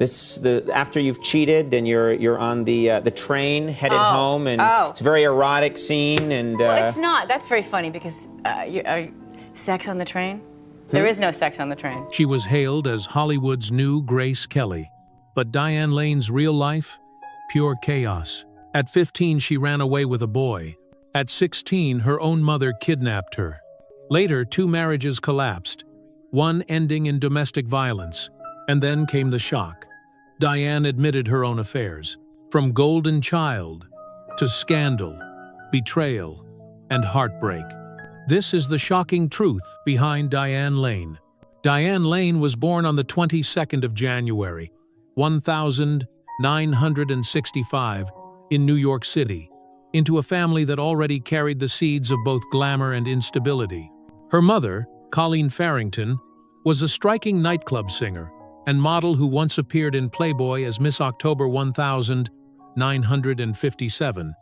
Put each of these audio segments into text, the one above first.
After you've cheated and you're on the train headed home, and it's a very erotic scene. And well, it's not. That's very funny because sex on the train? There is no sex on the train. She was hailed as Hollywood's new Grace Kelly, but Diane Lane's real life? Pure chaos. At 15, she ran away with a boy. At 16, her own mother kidnapped her. Later, 2 marriages collapsed, one ending in domestic violence, and then came the shock. Diane admitted her own affairs, from golden child to scandal, betrayal, and heartbreak. This is the shocking truth behind Diane Lane. Diane Lane was born on the 22nd of January, 1965, in New York City, into a family that already carried the seeds of both glamour and instability. Her mother, Colleen Farrington, was a striking nightclub singer and model who once appeared in Playboy as Miss October 1957,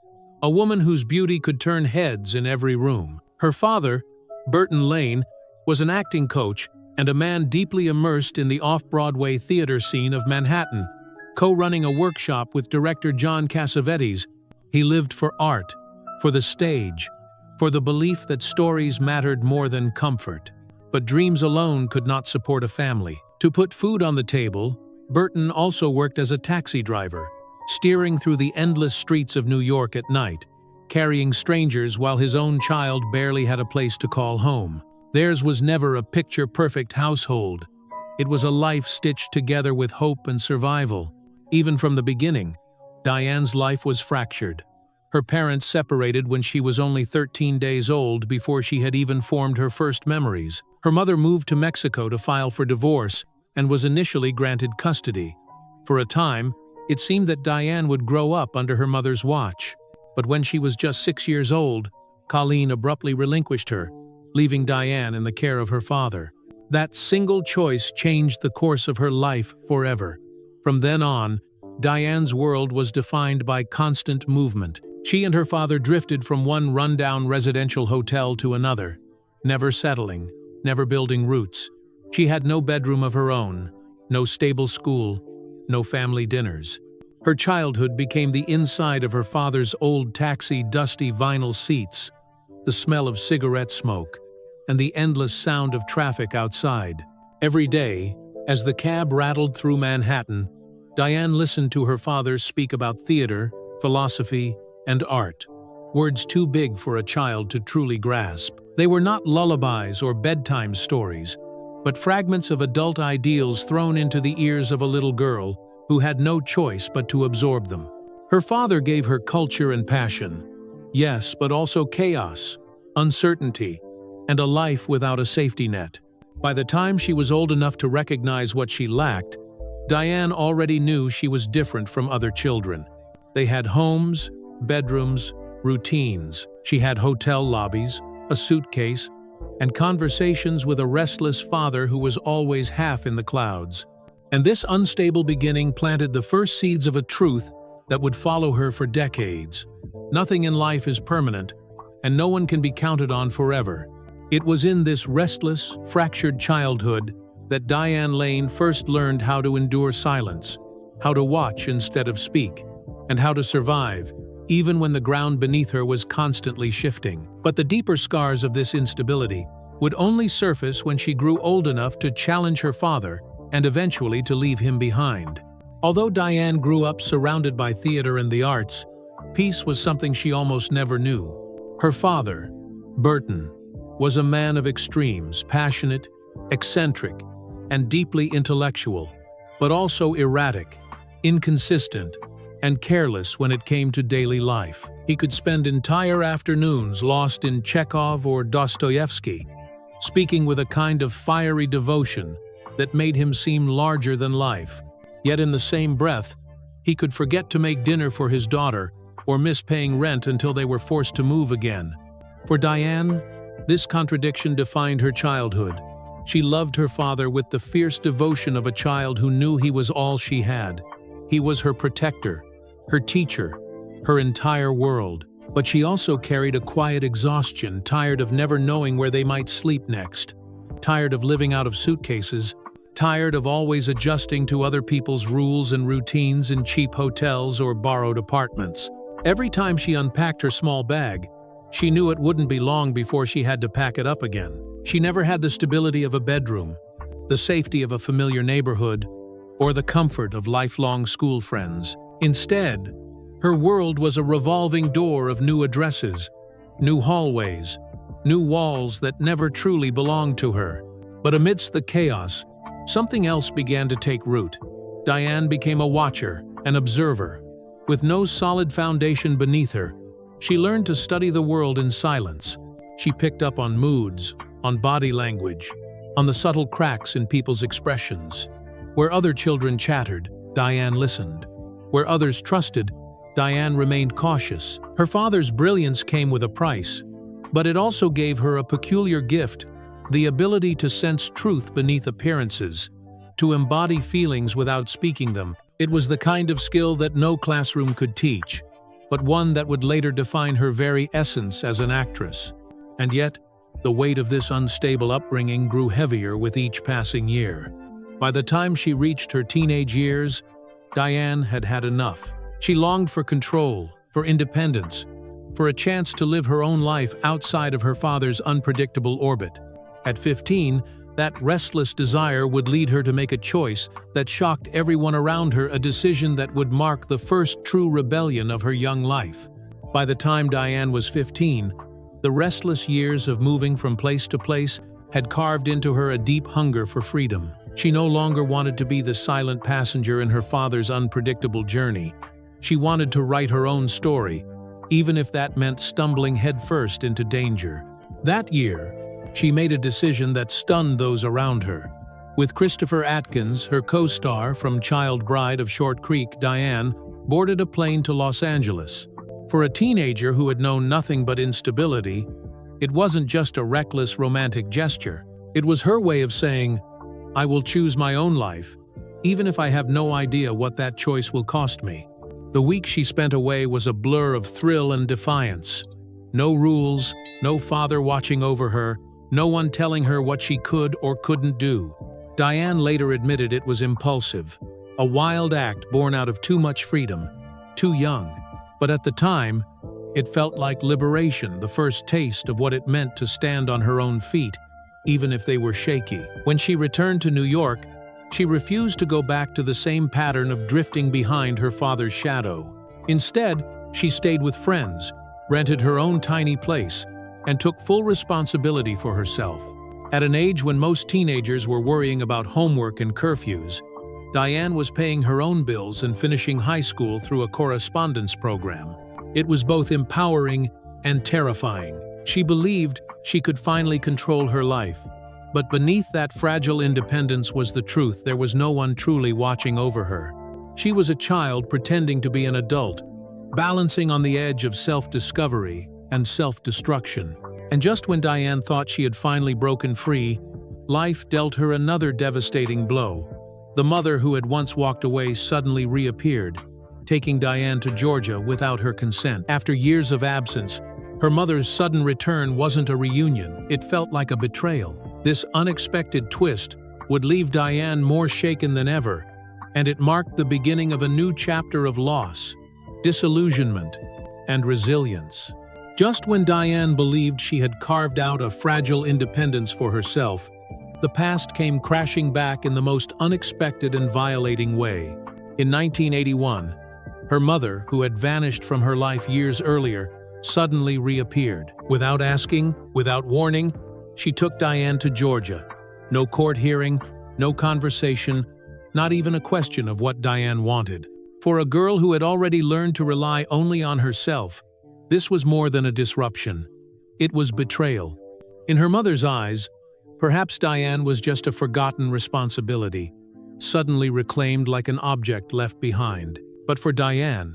a woman whose beauty could turn heads in every room. Her father, Burton Lane, was an acting coach and a man deeply immersed in the off-Broadway theater scene of Manhattan. Co-running a workshop with director John Cassavetes, he lived for art, for the stage, for the belief that stories mattered more than comfort. But dreams alone could not support a family. To put food on the table, Burton also worked as a taxi driver, steering through the endless streets of New York at night, carrying strangers while his own child barely had a place to call home. Theirs was never a picture-perfect household. It was a life stitched together with hope and survival. Even from the beginning, Diane's life was fractured. Her parents separated when she was only 13 days old, before she had even formed her first memories. Her mother moved to Mexico to file for divorce and was initially granted custody. For a time, it seemed that Diane would grow up under her mother's watch. But when she was just 6 years old, Colleen abruptly relinquished her, leaving Diane in the care of her father. That single choice changed the course of her life forever. From then on, Diane's world was defined by constant movement. She and her father drifted from one rundown residential hotel to another, never settling, never building roots. She had no bedroom of her own, no stable school, no family dinners. Her childhood became the inside of her father's old taxi, dusty vinyl seats, the smell of cigarette smoke, and the endless sound of traffic outside. Every day, as the cab rattled through Manhattan, Diane listened to her father speak about theater, philosophy, and art, words too big for a child to truly grasp. They were not lullabies or bedtime stories, but fragments of adult ideals thrown into the ears of a little girl who had no choice but to absorb them. Her father gave her culture and passion, yes, but also chaos, uncertainty, and a life without a safety net. By the time she was old enough to recognize what she lacked, Diane already knew she was different from other children. They had homes, bedrooms, routines. She had hotel lobbies, a suitcase, and conversations with a restless father who was always half in the clouds. And this unstable beginning planted the first seeds of a truth that would follow her for decades. Nothing in life is permanent, and no one can be counted on forever. It was in this restless, fractured childhood that Diane Lane first learned how to endure silence, how to watch instead of speak, and how to survive, even when the ground beneath her was constantly shifting. But the deeper scars of this instability would only surface when she grew old enough to challenge her father and eventually to leave him behind. Although Diane grew up surrounded by theater and the arts, peace was something she almost never knew. Her father, Burton, was a man of extremes, passionate, eccentric, and deeply intellectual, but also erratic, inconsistent, and careless when it came to daily life. He could spend entire afternoons lost in Chekhov or Dostoevsky, speaking with a kind of fiery devotion that made him seem larger than life. Yet in the same breath, he could forget to make dinner for his daughter or miss paying rent until they were forced to move again. For Diane, this contradiction defined her childhood. She loved her father with the fierce devotion of a child who knew he was all she had. He was her protector, her teacher, her entire world. But she also carried a quiet exhaustion, tired of never knowing where they might sleep next, tired of living out of suitcases, tired of always adjusting to other people's rules and routines in cheap hotels or borrowed apartments. Every time she unpacked her small bag, she knew it wouldn't be long before she had to pack it up again. She never had the stability of a bedroom, the safety of a familiar neighborhood, or the comfort of lifelong school friends. Instead, her world was a revolving door of new addresses, new hallways, new walls that never truly belonged to her. But amidst the chaos, something else began to take root. Diane became a watcher, an observer. With no solid foundation beneath her, she learned to study the world in silence. She picked up on moods, on body language, on the subtle cracks in people's expressions. Where other children chattered, Diane listened. Where others trusted, Diane remained cautious. Her father's brilliance came with a price, but it also gave her a peculiar gift, the ability to sense truth beneath appearances, to embody feelings without speaking them. It was the kind of skill that no classroom could teach, but one that would later define her very essence as an actress. And yet, the weight of this unstable upbringing grew heavier with each passing year. By the time she reached her teenage years, Diane had had enough. She longed for control, for independence, for a chance to live her own life outside of her father's unpredictable orbit. At 15, that restless desire would lead her to make a choice that shocked everyone around her, a decision that would mark the first true rebellion of her young life. By the time Diane was 15, the restless years of moving from place to place had carved into her a deep hunger for freedom. She no longer wanted to be the silent passenger in her father's unpredictable journey. She wanted to write her own story, even if that meant stumbling headfirst into danger. That year, she made a decision that stunned those around her. With Christopher Atkins, her co-star from Child Bride of Short Creek, Diane boarded a plane to Los Angeles. For a teenager who had known nothing but instability, it wasn't just a reckless romantic gesture. It was her way of saying, "I will choose my own life, even if I have no idea what that choice will cost me." The week she spent away was a blur of thrill and defiance. No rules, no father watching over her, no one telling her what she could or couldn't do. Diane later admitted it was impulsive, a wild act born out of too much freedom, too young. But at the time, it felt like liberation, the first taste of what it meant to stand on her own feet, even if they were shaky. When she returned to New York, she refused to go back to the same pattern of drifting behind her father's shadow. Instead, she stayed with friends, rented her own tiny place, and took full responsibility for herself. At an age when most teenagers were worrying about homework and curfews, Diane was paying her own bills and finishing high school through a correspondence program. It was both empowering and terrifying. She believed she could finally control her life. But beneath that fragile independence was the truth: there was no one truly watching over her. She was a child pretending to be an adult, balancing on the edge of self-discovery and self-destruction. And just when Diane thought she had finally broken free, life dealt her another devastating blow. The mother who had once walked away suddenly reappeared, taking Diane to Georgia without her consent. After years of absence, her mother's sudden return wasn't a reunion, it felt like a betrayal. This unexpected twist would leave Diane more shaken than ever, and it marked the beginning of a new chapter of loss, disillusionment, and resilience. Just when Diane believed she had carved out a fragile independence for herself, the past came crashing back in the most unexpected and violating way. In 1981, her mother, who had vanished from her life years earlier, suddenly reappeared. Without asking, without warning, she took Diane to Georgia. No court hearing, no conversation, not even a question of what Diane wanted. For a girl who had already learned to rely only on herself, this was more than a disruption. It was betrayal. In her mother's eyes, perhaps Diane was just a forgotten responsibility, suddenly reclaimed like an object left behind. But for Diane,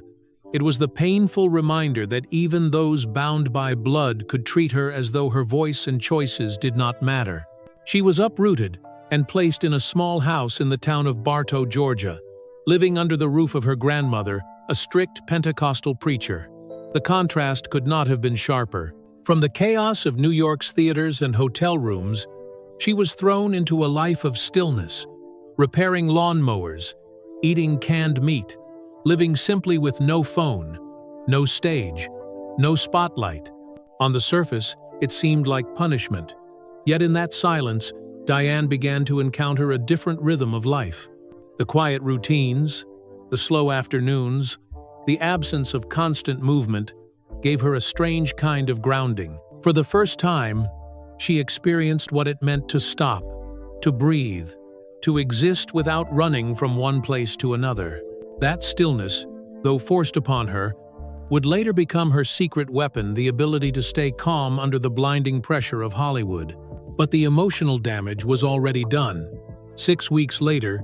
it was the painful reminder that even those bound by blood could treat her as though her voice and choices did not matter. She was uprooted and placed in a small house in the town of Bartow, Georgia, living under the roof of her grandmother, a strict Pentecostal preacher. The contrast could not have been sharper. From the chaos of New York's theaters and hotel rooms, she was thrown into a life of stillness, repairing lawnmowers, eating canned meat, living simply with no phone, no stage, no spotlight. On the surface, it seemed like punishment. Yet in that silence, Diane began to encounter a different rhythm of life. The quiet routines, the slow afternoons, the absence of constant movement gave her a strange kind of grounding. For the first time, she experienced what it meant to stop, to breathe, to exist without running from one place to another. That stillness, though forced upon her, would later become her secret weapon, the ability to stay calm under the blinding pressure of Hollywood. But the emotional damage was already done. 6 weeks later,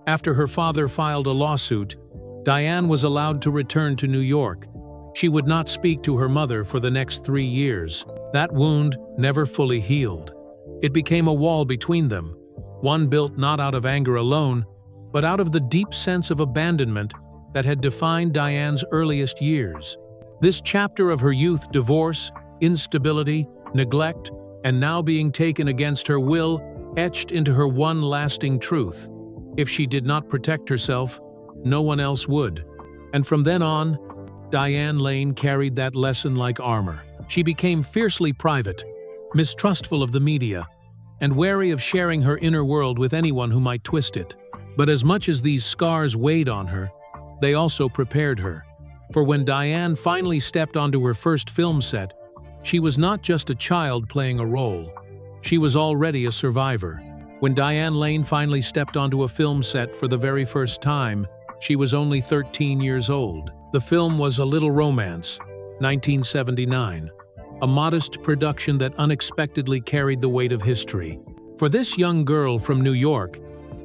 after her father filed a lawsuit, Diane was allowed to return to New York. She would not speak to her mother for the next 3 years. That wound never fully healed. It became a wall between them, one built not out of anger alone, but out of the deep sense of abandonment that had defined Diane's earliest years. This chapter of her youth, divorce, instability, neglect, and now being taken against her will, etched into her one lasting truth. If she did not protect herself, no one else would. And from then on, Diane Lane carried that lesson like armor. She became fiercely private, mistrustful of the media, and wary of sharing her inner world with anyone who might twist it. But as much as these scars weighed on her, they also prepared her. For when Diane finally stepped onto her first film set, she was not just a child playing a role. She was already a survivor. When Diane Lane finally stepped onto a film set for the very first time, she was only 13 years old. The film was A Little Romance, 1979, a modest production that unexpectedly carried the weight of history. For this young girl from New York,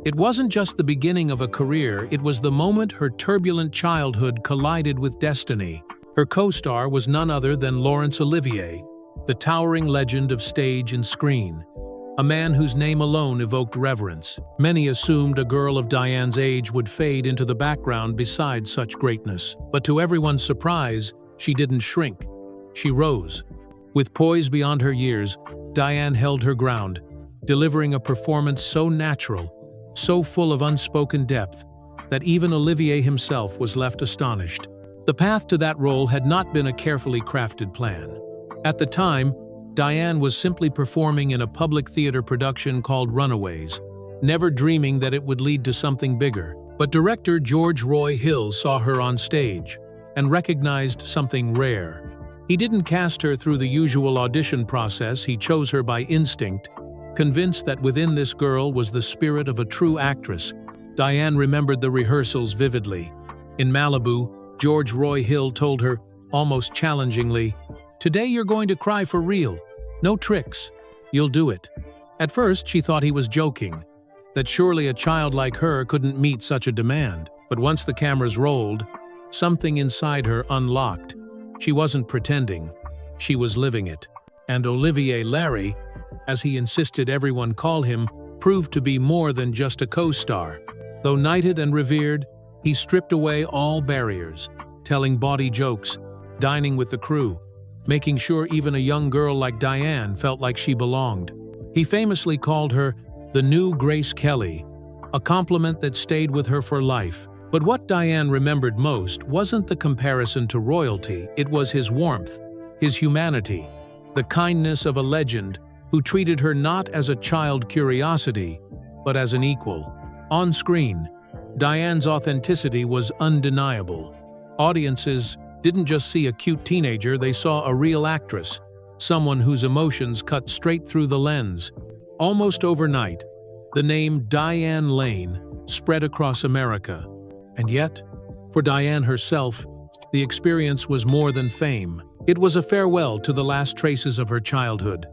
it wasn't just the beginning of a career, it was the moment her turbulent childhood collided with destiny. Her co-star was none other than Laurence Olivier, the towering legend of stage and screen, a man whose name alone evoked reverence. Many assumed a girl of Diane's age would fade into the background beside such greatness. But to everyone's surprise, she didn't shrink. She rose. With poise beyond her years, Diane held her ground, delivering a performance so natural, so full of unspoken depth, that even Olivier himself was left astonished. The path to that role had not been a carefully crafted plan. At the time, Diane was simply performing in a public theater production called Runaways, never dreaming that it would lead to something bigger. But director George Roy Hill saw her on stage and recognized something rare. He didn't cast her through the usual audition process, he chose her by instinct, convinced that within this girl was the spirit of a true actress. Diane remembered the rehearsals vividly. In Malibu, George Roy Hill told her, almost challengingly, "Today you're going to cry for real. No tricks. You'll do it." At first, she thought he was joking, that surely a child like her couldn't meet such a demand. But once the cameras rolled, something inside her unlocked. She wasn't pretending. She was living it. And Olivier Larry, as he insisted everyone call him, proved to be more than just a co-star. Though knighted and revered, he stripped away all barriers, telling bawdy jokes, dining with the crew, making sure even a young girl like Diane felt like she belonged. He famously called her the new Grace Kelly, a compliment that stayed with her for life. But what Diane remembered most wasn't the comparison to royalty, it was his warmth, his humanity, the kindness of a legend who treated her not as a child curiosity, but as an equal. On screen, Diane's authenticity was undeniable. Audiences didn't just see a cute teenager, they saw a real actress, someone whose emotions cut straight through the lens. Almost overnight, the name Diane Lane spread across America. And yet, for Diane herself, the experience was more than fame. It was a farewell to the last traces of her childhood.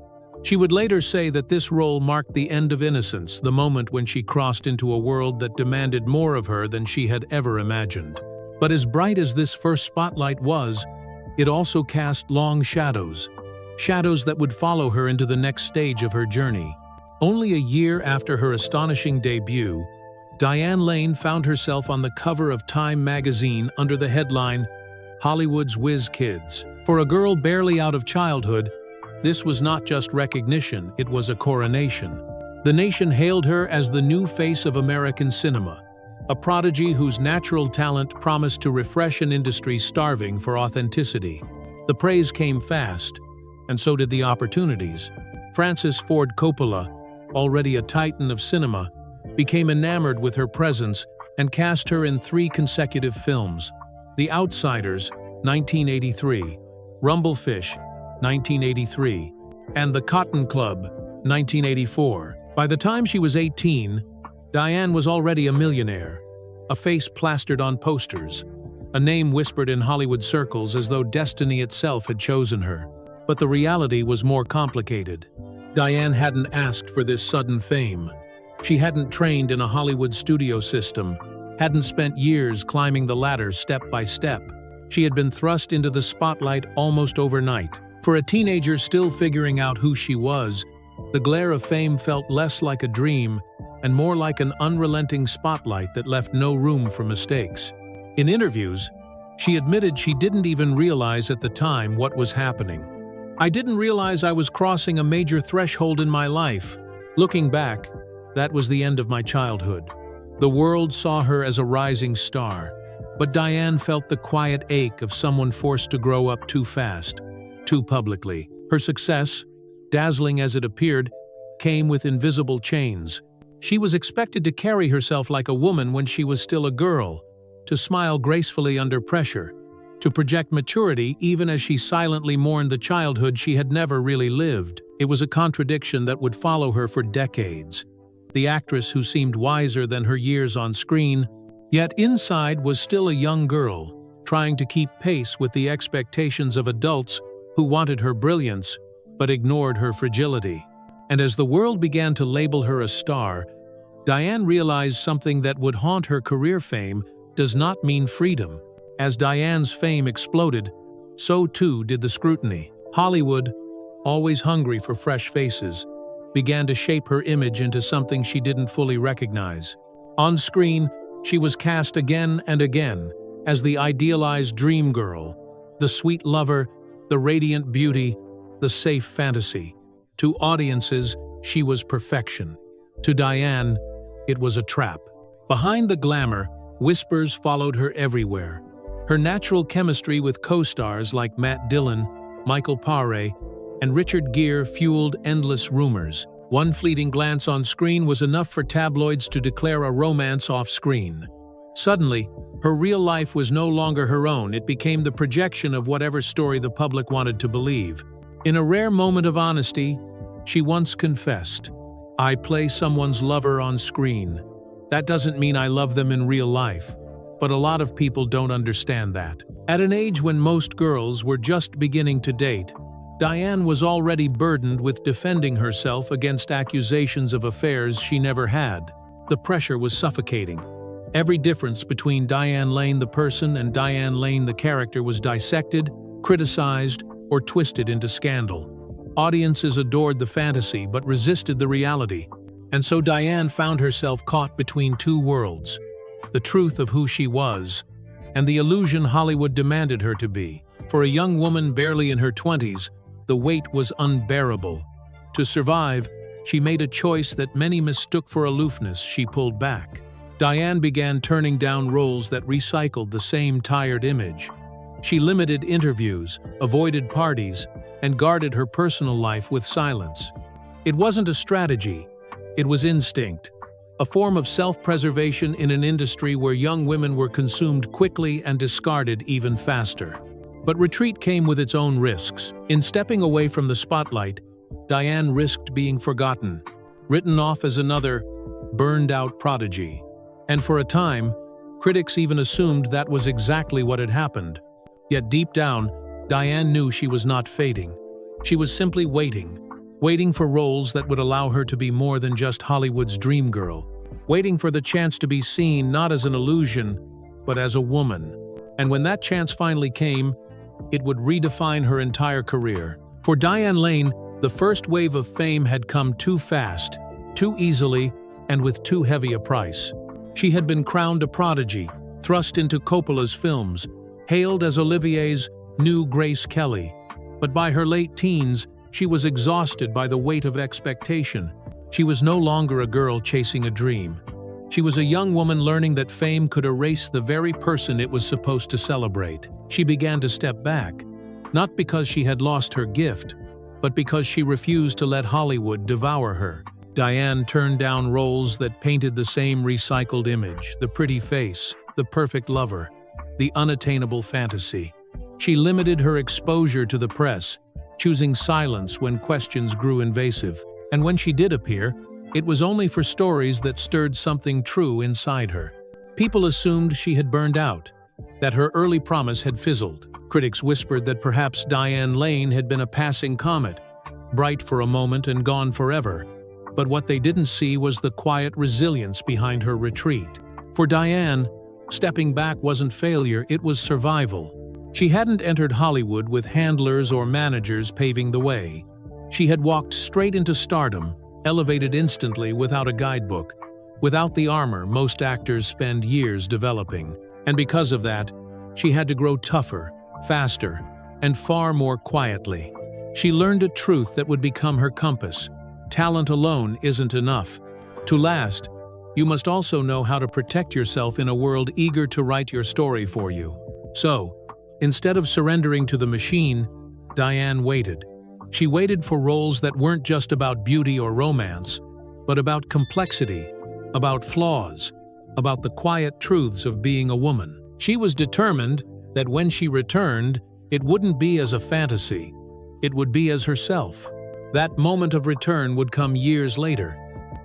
She would later say that this role marked the end of innocence, the moment when she crossed into a world that demanded more of her than she had ever imagined. But as bright as this first spotlight was, it also cast long shadows, shadows that would follow her into the next stage of her journey. Only a year after her astonishing debut, Diane Lane found herself on the cover of Time magazine under the headline, "Hollywood's Whiz Kids." For a girl barely out of childhood, this was not just recognition, it was a coronation. The nation hailed her as the new face of American cinema, a prodigy whose natural talent promised to refresh an industry starving for authenticity. The praise came fast, and so did the opportunities. Francis Ford Coppola, already a titan of cinema, became enamored with her presence and cast her in 3 consecutive films: The Outsiders, 1983, Rumblefish, 1983, and The Cotton Club, 1984. By the time she was 18, Diane was already a millionaire, a face plastered on posters, a name whispered in Hollywood circles as though destiny itself had chosen her. But the reality was more complicated. Diane hadn't asked for this sudden fame. She hadn't trained in a Hollywood studio system, hadn't spent years climbing the ladder step by step. She had been thrust into the spotlight almost overnight. For a teenager still figuring out who she was, the glare of fame felt less like a dream and more like an unrelenting spotlight that left no room for mistakes. In interviews, she admitted she didn't even realize at the time what was happening. "I didn't realize I was crossing a major threshold in my life. Looking back, that was the end of my childhood." The world saw her as a rising star, but Diane felt the quiet ache of someone forced to grow up too fast, too publicly. Her success, dazzling as it appeared, came with invisible chains. She was expected to carry herself like a woman when she was still a girl, to smile gracefully under pressure, to project maturity even as she silently mourned the childhood she had never really lived. It was a contradiction that would follow her for decades. The actress who seemed wiser than her years on screen, yet inside was still a young girl, trying to keep pace with the expectations of adults who wanted her brilliance but ignored her fragility. And as the world began to label her a star, Diane realized something that would haunt her career: fame does not mean freedom. As Diane's fame exploded, so too did the scrutiny. Hollywood, always hungry for fresh faces, began to shape her image into something she didn't fully recognize. On screen, she was cast again and again as the idealized dream girl, the sweet lover, the radiant beauty, the safe fantasy. To audiences, she was perfection. To Diane, it was a trap. Behind the glamour, whispers followed her everywhere. Her natural chemistry with co-stars like Matt Dillon, Michael Paré, and Richard Gere fueled endless rumors. One fleeting glance on screen was enough for tabloids to declare a romance off-screen. Suddenly, her real life was no longer her own. It became the projection of whatever story the public wanted to believe. In a rare moment of honesty, she once confessed, "I play someone's lover on screen. That doesn't mean I love them in real life." But a lot of people don't understand that. At an age when most girls were just beginning to date, Diane was already burdened with defending herself against accusations of affairs she never had. The pressure was suffocating. Every difference between Diane Lane the person and Diane Lane the character was dissected, criticized, or twisted into scandal. Audiences adored the fantasy but resisted the reality, and so Diane found herself caught between two worlds: the truth of who she was and the illusion Hollywood demanded her to be. For a young woman barely in her 20s, the weight was unbearable. To survive, she made a choice that many mistook for aloofness. She pulled back. Diane began turning down roles that recycled the same tired image. She limited interviews, avoided parties, and guarded her personal life with silence. It wasn't a strategy, it was instinct, a form of self-preservation in an industry where young women were consumed quickly and discarded even faster. But retreat came with its own risks. In stepping away from the spotlight, Diane risked being forgotten, written off as another burned-out prodigy. And for a time, critics even assumed that was exactly what had happened. Yet deep down, Diane knew she was not fading. She was simply waiting for roles that would allow her to be more than just Hollywood's dream girl, waiting for the chance to be seen not as an illusion, but as a woman. And when that chance finally came, it would redefine her entire career. For Diane Lane, the first wave of fame had come too fast, too easily, and with too heavy a price. She had been crowned a prodigy, thrust into Coppola's films, hailed as Olivier's new Grace Kelly. But by her late teens, she was exhausted by the weight of expectation. She was no longer a girl chasing a dream. She was a young woman learning that fame could erase the very person it was supposed to celebrate. She began to step back, not because she had lost her gift, but because she refused to let Hollywood devour her. Diane turned down roles that painted the same recycled image, the pretty face, the perfect lover, the unattainable fantasy. She limited her exposure to the press, choosing silence when questions grew invasive. And when she did appear, it was only for stories that stirred something true inside her. People assumed she had burned out, that her early promise had fizzled. Critics whispered that perhaps Diane Lane had been a passing comet, bright for a moment and gone forever. But what they didn't see was the quiet resilience behind her retreat. For Diane, stepping back wasn't failure, it was survival. She hadn't entered Hollywood with handlers or managers paving the way. She had walked straight into stardom, elevated instantly without a guidebook, without the armor most actors spend years developing. And because of that, she had to grow tougher, faster, and far more quietly. She learned a truth that would become her compass. Talent alone isn't enough. To last, you must also know how to protect yourself in a world eager to write your story for you. So, instead of surrendering to the machine, Diane waited. She waited for roles that weren't just about beauty or romance, but about complexity, about flaws, about the quiet truths of being a woman. She was determined that when she returned, it wouldn't be as a fantasy, it would be as herself. That moment of return would come years later,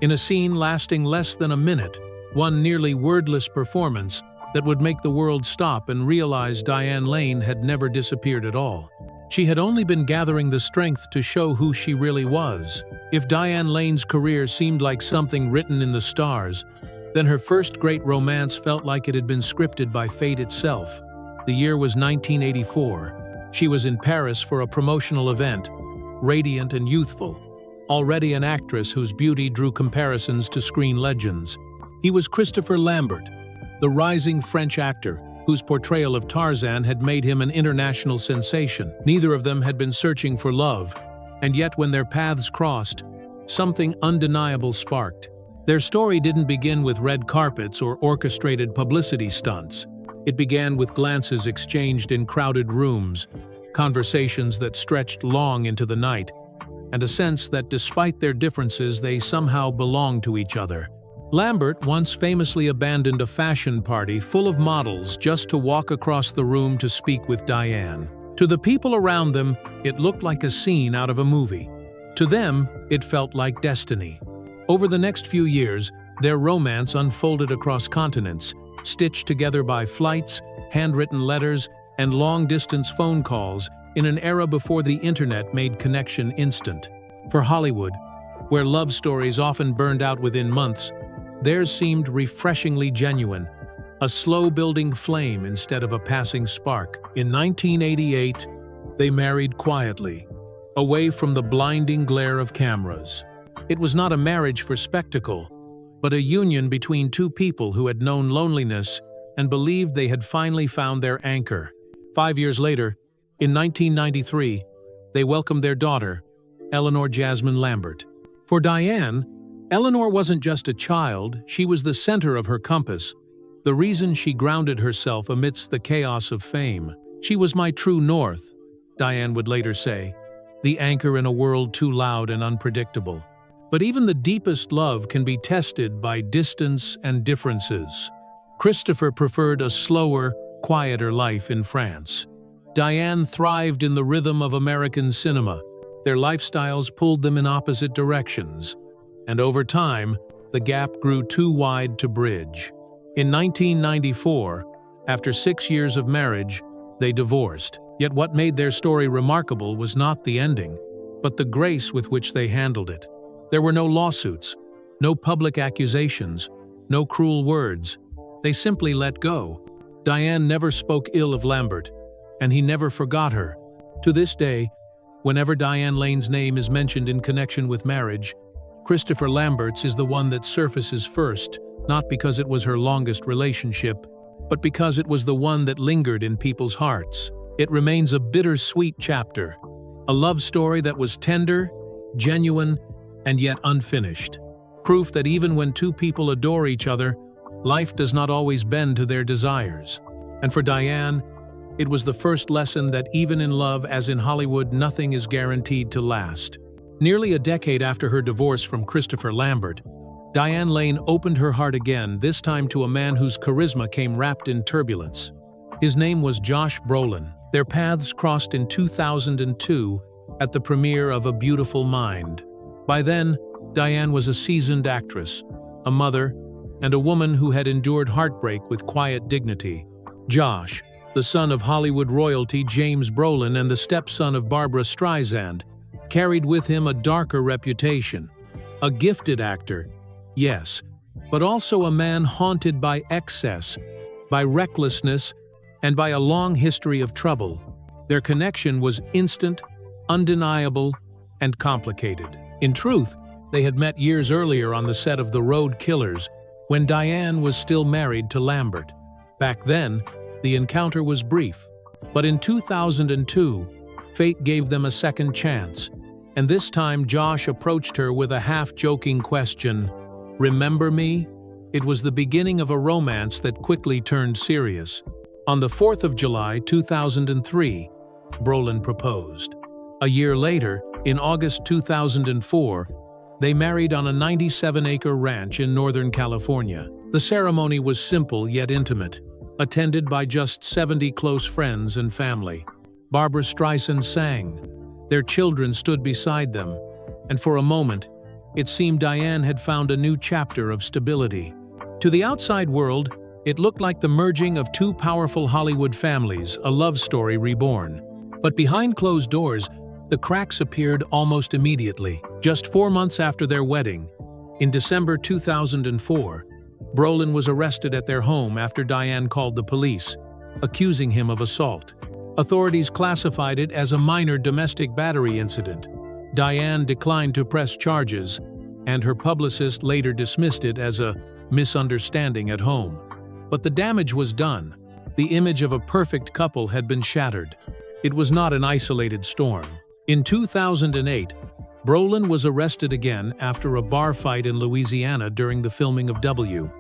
in a scene lasting less than a minute, one nearly wordless performance that would make the world stop and realize Diane Lane had never disappeared at all. She had only been gathering the strength to show who she really was. If Diane Lane's career seemed like something written in the stars, then her first great romance felt like it had been scripted by fate itself. The year was 1984. She was in Paris for a promotional event, radiant and youthful, already an actress whose beauty drew comparisons to screen legends. He was Christopher Lambert, the rising French actor whose portrayal of Tarzan had made him an international sensation. Neither of them had been searching for love, and yet when their paths crossed, something undeniable sparked. Their story didn't begin with red carpets or orchestrated publicity stunts. It began with glances exchanged in crowded rooms, conversations that stretched long into the night, and a sense that despite their differences, they somehow belonged to each other. Lambert once famously abandoned a fashion party full of models just to walk across the room to speak with Diane. To the people around them, it looked like a scene out of a movie. To them, it felt like destiny. Over the next few years, their romance unfolded across continents, stitched together by flights, handwritten letters, and long-distance phone calls in an era before the internet made connection instant. For Hollywood, where love stories often burned out within months, theirs seemed refreshingly genuine, a slow-building flame instead of a passing spark. In 1988, they married quietly, away from the blinding glare of cameras. It was not a marriage for spectacle, but a union between two people who had known loneliness and believed they had finally found their anchor. 5 years later, in 1993, they welcomed their daughter, Eleanor Jasmine Lambert. For Diane, Eleanor wasn't just a child, she was the center of her compass, the reason she grounded herself amidst the chaos of fame. She was my true north, Diane would later say, the anchor in a world too loud and unpredictable. But even the deepest love can be tested by distance and differences. Christopher preferred a slower, quieter life in France. Diane thrived in the rhythm of American cinema. Their lifestyles pulled them in opposite directions, and over time, the gap grew too wide to bridge. In 1994, after 6 years of marriage, they divorced. Yet what made their story remarkable was not the ending, but the grace with which they handled it. There were no lawsuits, no public accusations, no cruel words. They simply let go. Diane never spoke ill of Lambert, and he never forgot her. To this day, whenever Diane Lane's name is mentioned in connection with marriage, Christopher Lambert's is the one that surfaces first, not because it was her longest relationship, but because it was the one that lingered in people's hearts. It remains a bittersweet chapter, a love story that was tender, genuine, and yet unfinished. Proof that even when two people adore each other, life does not always bend to their desires. And for Diane, it was the first lesson that even in love, as in Hollywood, nothing is guaranteed to last. Nearly a decade after her divorce from Christopher Lambert, Diane Lane opened her heart again, this time to a man whose charisma came wrapped in turbulence. His name was Josh Brolin. Their paths crossed in 2002 at the premiere of A Beautiful Mind. By then, Diane was a seasoned actress, a mother, and a woman who had endured heartbreak with quiet dignity. Josh, the son of Hollywood royalty James Brolin and the stepson of Barbra Streisand, carried with him a darker reputation. A gifted actor, yes, but also a man haunted by excess, by recklessness, and by a long history of trouble. Their connection was instant, undeniable, and complicated. In truth, they had met years earlier on the set of The Road Killers, when Diane was still married to Lambert. Back then, the encounter was brief. But in 2002, fate gave them a second chance, and this time Josh approached her with a half-joking question, "Remember me?" It was the beginning of a romance that quickly turned serious. On the 4th of July 2003, Brolin proposed. A year later, in August 2004, they married on a 97-acre ranch in Northern California. The ceremony was simple yet intimate, attended by just 70 close friends and family. Barbra Streisand sang. Their children stood beside them, and for a moment, it seemed Diane had found a new chapter of stability. To the outside world, it looked like the merging of two powerful Hollywood families, a love story reborn. But behind closed doors, the cracks appeared almost immediately. Just 4 months after their wedding, in December 2004, Brolin was arrested at their home after Diane called the police, accusing him of assault. Authorities classified it as a minor domestic battery incident. Diane declined to press charges, and her publicist later dismissed it as a misunderstanding at home. But the damage was done. The image of a perfect couple had been shattered. It was not an isolated storm. In 2008, Brolin was arrested again after a bar fight in Louisiana during the filming of W.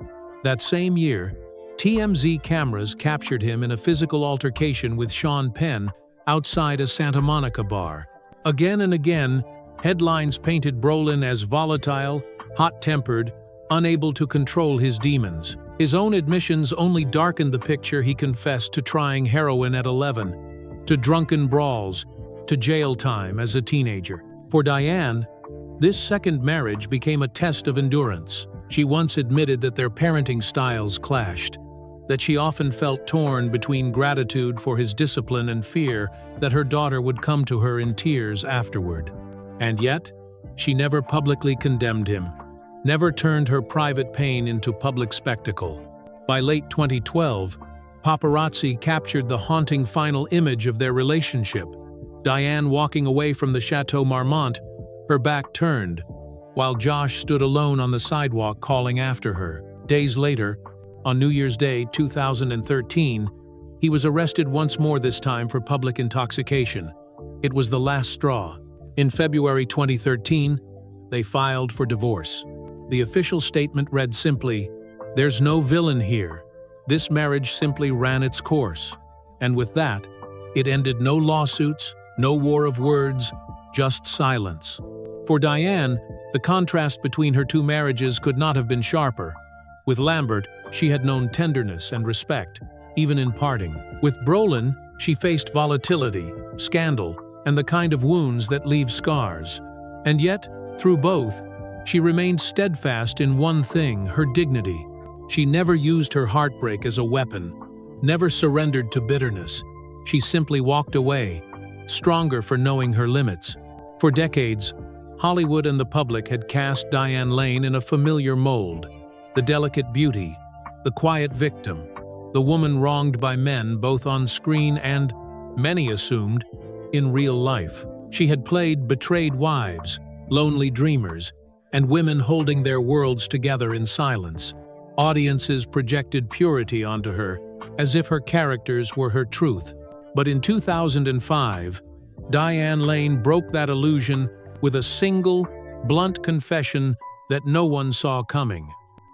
That same year, TMZ cameras captured him in a physical altercation with Sean Penn outside a Santa Monica bar. Again and again, headlines painted Brolin as volatile, hot-tempered, unable to control his demons. His own admissions only darkened the picture. He confessed to trying heroin at 11, to drunken brawls, to jail time as a teenager. For Diane, this second marriage became a test of endurance. She once admitted that their parenting styles clashed, that she often felt torn between gratitude for his discipline and fear that her daughter would come to her in tears afterward. And yet, she never publicly condemned him, never turned her private pain into public spectacle. By late 2012, paparazzi captured the haunting final image of their relationship. Diane walking away from the Chateau Marmont, her back turned, while Josh stood alone on the sidewalk calling after her. Days later, on New Year's Day 2013, he was arrested once more, this time for public intoxication. It was the last straw. In February 2013, they filed for divorce. The official statement read simply, "There's no villain here. This marriage simply ran its course." And with that, it ended. No lawsuits, no war of words, just silence. For Diane, the contrast between her two marriages could not have been sharper. With Lambert, she had known tenderness and respect, even in parting. With Brolin, she faced volatility, scandal, and the kind of wounds that leave scars. And yet, through both, she remained steadfast in one thing: her dignity. She never used her heartbreak as a weapon, never surrendered to bitterness. She simply walked away, stronger for knowing her limits. For decades, Hollywood and the public had cast Diane Lane in a familiar mold: the delicate beauty, the quiet victim, the woman wronged by men both on screen and, many assumed, in real life. She had played betrayed wives, lonely dreamers, and women holding their worlds together in silence. Audiences projected purity onto her, as if her characters were her truth. But in 2005, Diane Lane broke that illusion with a single, blunt confession that no one saw coming.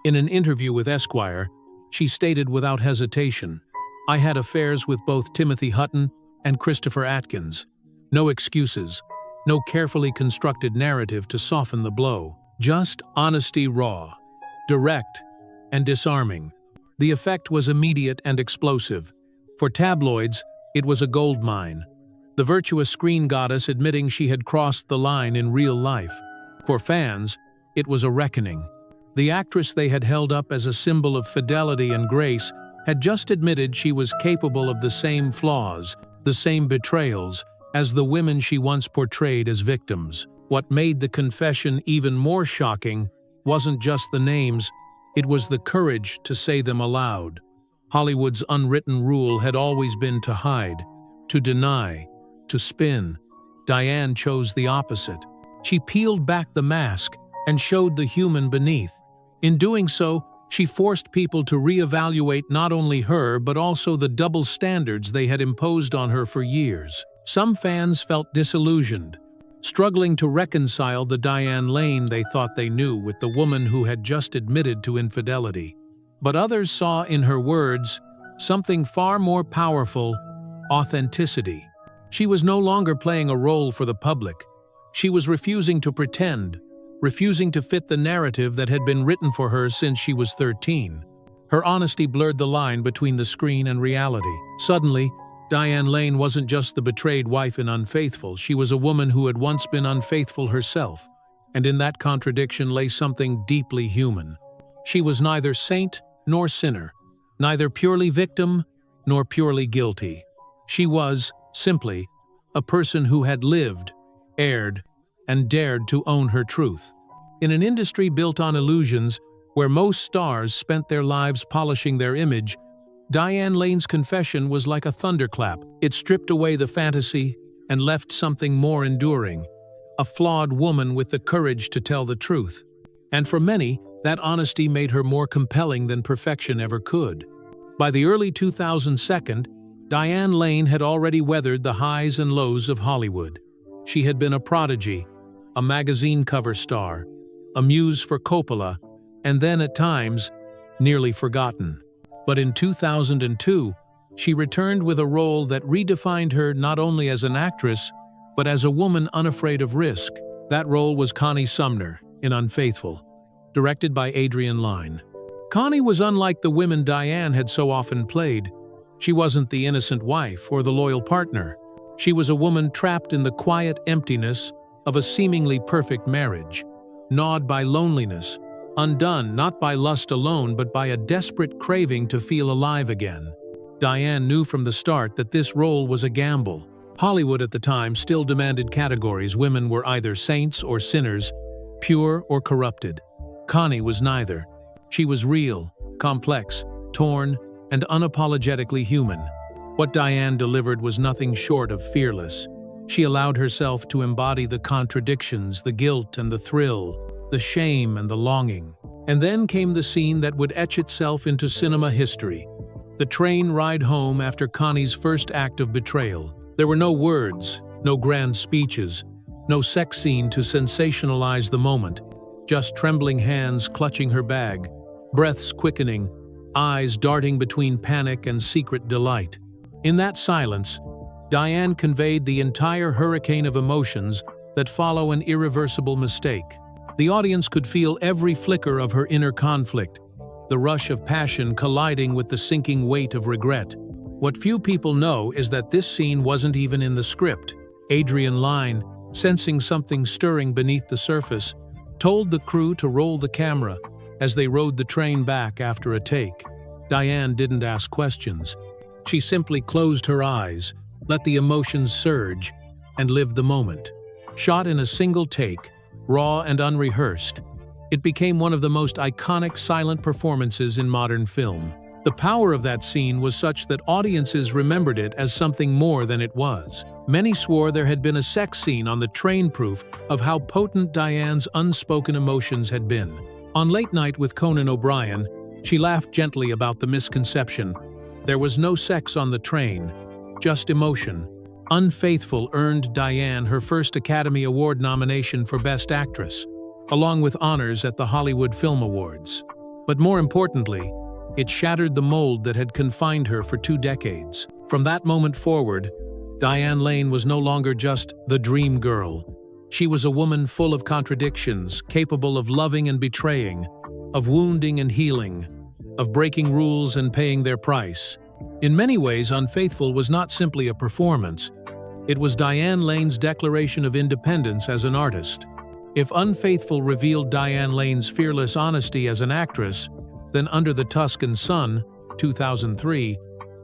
In an interview with Esquire, she stated without hesitation, "I had affairs with both Timothy Hutton and Christopher Atkins. No excuses, no carefully constructed narrative to soften the blow. Just honesty, raw, direct, and disarming." The effect was immediate and explosive. For tabloids, it was a gold mine. The virtuous screen goddess admitting she had crossed the line in real life. For fans, it was a reckoning. The actress they had held up as a symbol of fidelity and grace had just admitted she was capable of the same flaws, the same betrayals, as the women she once portrayed as victims. What made the confession even more shocking wasn't just the names, it was the courage to say them aloud. Hollywood's unwritten rule had always been to hide, to deny, to spin. Diane chose the opposite. She peeled back the mask and showed the human beneath. In doing so, she forced people to reevaluate not only her but also the double standards they had imposed on her for years. Some fans felt disillusioned, struggling to reconcile the Diane Lane they thought they knew with the woman who had just admitted to infidelity. But others saw in her words something far more powerful: authenticity. She was no longer playing a role for the public. She was refusing to pretend, refusing to fit the narrative that had been written for her since she was 13. Her honesty blurred the line between the screen and reality. Suddenly, Diane Lane wasn't just the betrayed wife in Unfaithful, she was a woman who had once been unfaithful herself. And in that contradiction lay something deeply human. She was neither saint nor sinner, neither purely victim nor purely guilty. She was, simply, a person who had lived, erred, and dared to own her truth. In an industry built on illusions, where most stars spent their lives polishing their image, Diane Lane's confession was like a thunderclap. It stripped away the fantasy and left something more enduring: a flawed woman with the courage to tell the truth. And for many, that honesty made her more compelling than perfection ever could. By the early 2000s, Diane Lane had already weathered the highs and lows of Hollywood. She had been a prodigy, a magazine cover star, a muse for Coppola, and then at times, nearly forgotten. But in 2002, she returned with a role that redefined her not only as an actress, but as a woman unafraid of risk. That role was Connie Sumner in Unfaithful, directed by Diane Lane. Connie was unlike the women Diane had so often played. She wasn't the innocent wife or the loyal partner. She was a woman trapped in the quiet emptiness of a seemingly perfect marriage, gnawed by loneliness, undone not by lust alone but by a desperate craving to feel alive again. Diane knew from the start that this role was a gamble. Hollywood at the time still demanded categories. Women were either saints or sinners, pure or corrupted. Connie was neither. She was real, complex, torn, and unapologetically human. What Diane delivered was nothing short of fearless. She allowed herself to embody the contradictions, the guilt and the thrill, the shame and the longing. And then came the scene that would etch itself into cinema history: the train ride home after Connie's first act of betrayal. There were no words, no grand speeches, no sex scene to sensationalize the moment, just trembling hands clutching her bag, breaths quickening, eyes darting between panic and secret delight. In that silence, Diane conveyed the entire hurricane of emotions that follow an irreversible mistake. The audience could feel every flicker of her inner conflict, the rush of passion colliding with the sinking weight of regret. What few people know is that this scene wasn't even in the script. Diane Lane, sensing something stirring beneath the surface, told the crew to roll the camera as they rode the train back after a take. Diane didn't ask questions. She simply closed her eyes, let the emotions surge, and lived the moment. Shot in a single take, raw and unrehearsed, it became one of the most iconic silent performances in modern film. The power of that scene was such that audiences remembered it as something more than it was. Many swore there had been a sex scene on the train, proof of how potent Diane's unspoken emotions had been. On Late Night with Conan O'Brien, she laughed gently about the misconception. There was no sex on the train, just emotion. Unfaithful earned Diane her first Academy Award nomination for Best Actress. along with honors at the Hollywood Film Awards. But more importantly, it shattered the mold that had confined her for 2 decades. From that moment forward, Diane Lane was no longer just the dream girl. She was a woman full of contradictions, capable of loving and betraying, of wounding and healing, of breaking rules and paying their price. In many ways, Unfaithful was not simply a performance. It was Diane Lane's declaration of independence as an artist. If Unfaithful revealed Diane Lane's fearless honesty as an actress, then Under the Tuscan Sun, 2003,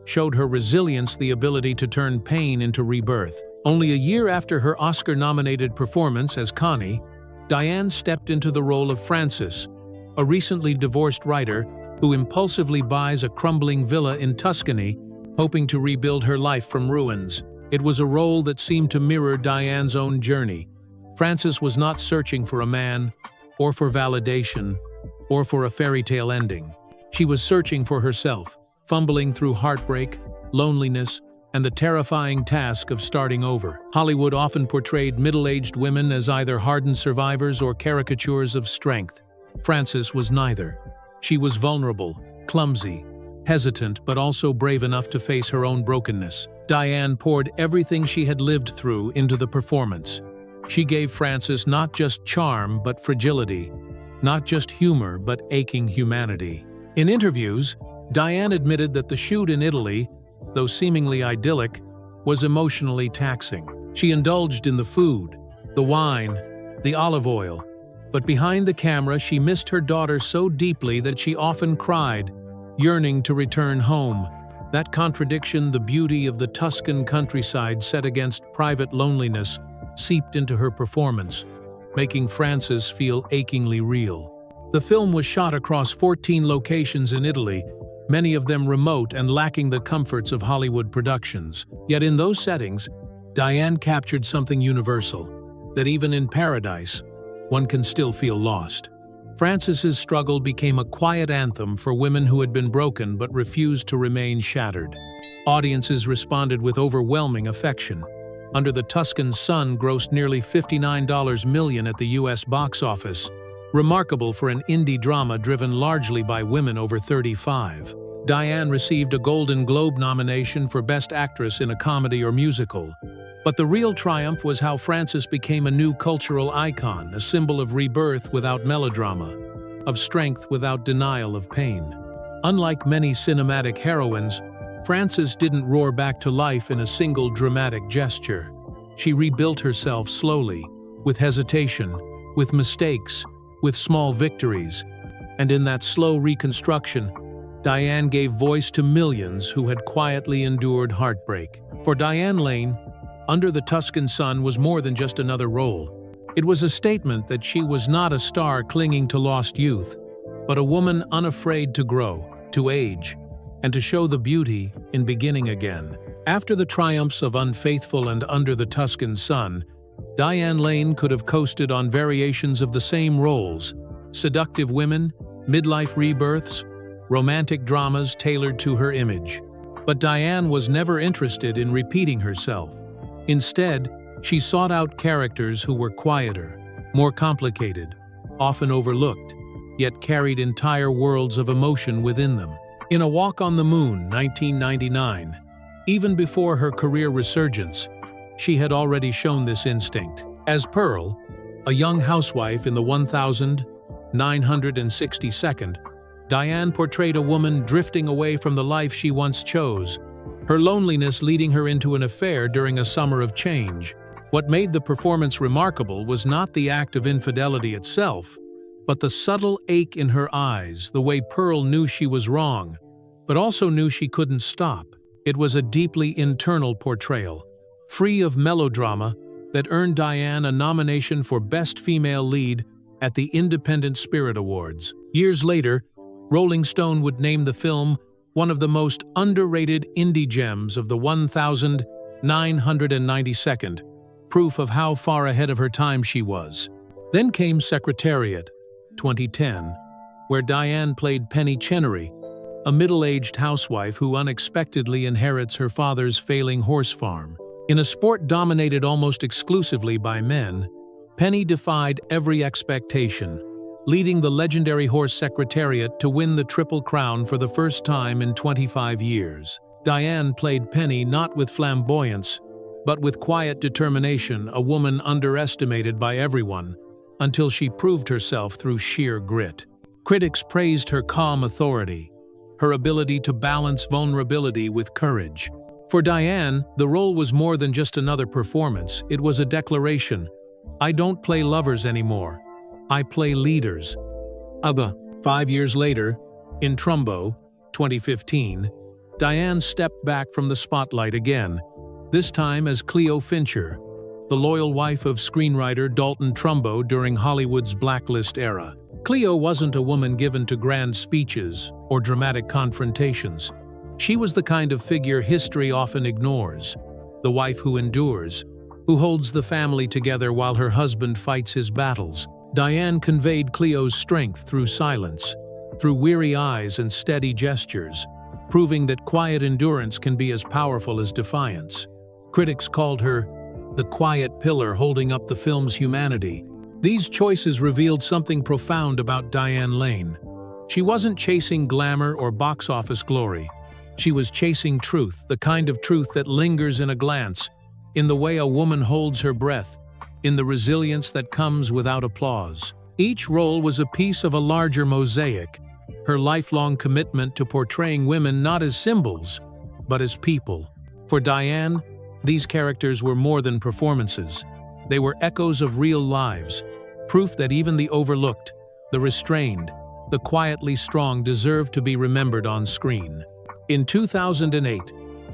showed her resilience, the ability to turn pain into rebirth. Only a year after her Oscar-nominated performance as Connie, Diane stepped into the role of Frances, a recently divorced writer who impulsively buys a crumbling villa in Tuscany, hoping to rebuild her life from ruins. It was a role that seemed to mirror Diane's own journey. Frances was not searching for a man, or for validation, or for a fairy tale ending. She was searching for herself, fumbling through heartbreak, loneliness, and the terrifying task of starting over. Hollywood often portrayed middle-aged women as either hardened survivors or caricatures of strength. Frances was neither. She was vulnerable, clumsy, hesitant, but also brave enough to face her own brokenness. Diane poured everything she had lived through into the performance. She gave Frances not just charm, but fragility, not just humor, but aching humanity. In interviews, Diane admitted that the shoot in Italy, though seemingly idyllic, was emotionally taxing. She indulged in the food, the wine, the olive oil, but behind the camera she missed her daughter so deeply that she often cried, yearning to return home. That contradiction, the beauty of the Tuscan countryside set against private loneliness, seeped into her performance, making Frances feel achingly real. The film was shot across 14 locations in Italy, many of them remote and lacking the comforts of Hollywood productions. Yet in those settings, Diane captured something universal, that even in paradise, one can still feel lost. Frances's struggle became a quiet anthem for women who had been broken but refused to remain shattered. Audiences responded with overwhelming affection. Under the Tuscan Sun grossed nearly $59 million at the U.S. box office, remarkable for an indie drama driven largely by women over 35. Diane received a Golden Globe nomination for Best Actress in a Comedy or Musical. But the real triumph was how Frances became a new cultural icon, a symbol of rebirth without melodrama, of strength without denial of pain. Unlike many cinematic heroines, Frances didn't roar back to life in a single dramatic gesture. She rebuilt herself slowly, with hesitation, with mistakes, with small victories. And in that slow reconstruction, Diane gave voice to millions who had quietly endured heartbreak. For Diane Lane, Under the Tuscan Sun was more than just another role. It was a statement that she was not a star clinging to lost youth, but a woman unafraid to grow, to age, and to show the beauty in beginning again. After the triumphs of Unfaithful and Under the Tuscan Sun, Diane Lane could have coasted on variations of the same roles: seductive women, midlife rebirths, romantic dramas tailored to her image. But Diane was never interested in repeating herself. Instead, she sought out characters who were quieter, more complicated, often overlooked, yet carried entire worlds of emotion within them. In A Walk on the Moon, 1999, even before her career resurgence, she had already shown this instinct. As Pearl, a young housewife in the 1962nd, Diane portrayed a woman drifting away from the life she once chose, her loneliness leading her into an affair during a summer of change. What made the performance remarkable was not the act of infidelity itself, but the subtle ache in her eyes, the way Pearl knew she was wrong, but also knew she couldn't stop. It was a deeply internal portrayal, free of melodrama, that earned Diane a nomination for Best Female Lead at the Independent Spirit Awards. Years later, Rolling Stone would name the film one of the most underrated indie gems of the 1992nd, proof of how far ahead of her time she was. Then came Secretariat, 2010, where Diane played Penny Chenery, a middle-aged housewife who unexpectedly inherits her father's failing horse farm. In a sport dominated almost exclusively by men, Penny defied every expectation, leading the legendary horse Secretariat to win the Triple Crown for the first time in 25 years. Diane played Penny not with flamboyance, but with quiet determination, a woman underestimated by everyone, until she proved herself through sheer grit. Critics praised her calm authority, her ability to balance vulnerability with courage. For Diane, the role was more than just another performance, it was a declaration. I don't play lovers anymore. I play leaders. 5 years later, in Trumbo, 2015, Diane stepped back from the spotlight again, this time as Cleo Fincher, the loyal wife of screenwriter Dalton Trumbo during Hollywood's blacklist era. Cleo wasn't a woman given to grand speeches or dramatic confrontations. She was the kind of figure history often ignores, the wife who endures, who holds the family together while her husband fights his battles. Diane conveyed Cleo's strength through silence, through weary eyes and steady gestures, proving that quiet endurance can be as powerful as defiance. Critics called her the quiet pillar holding up the film's humanity. These choices revealed something profound about Diane Lane. She wasn't chasing glamour or box office glory. She was chasing truth, the kind of truth that lingers in a glance, in the way a woman holds her breath, in the resilience that comes without applause. Each role was a piece of a larger mosaic, her lifelong commitment to portraying women not as symbols, but as people. For Diane, these characters were more than performances. They were echoes of real lives, proof that even the overlooked, the restrained, the quietly strong deserved to be remembered on screen. In 2008,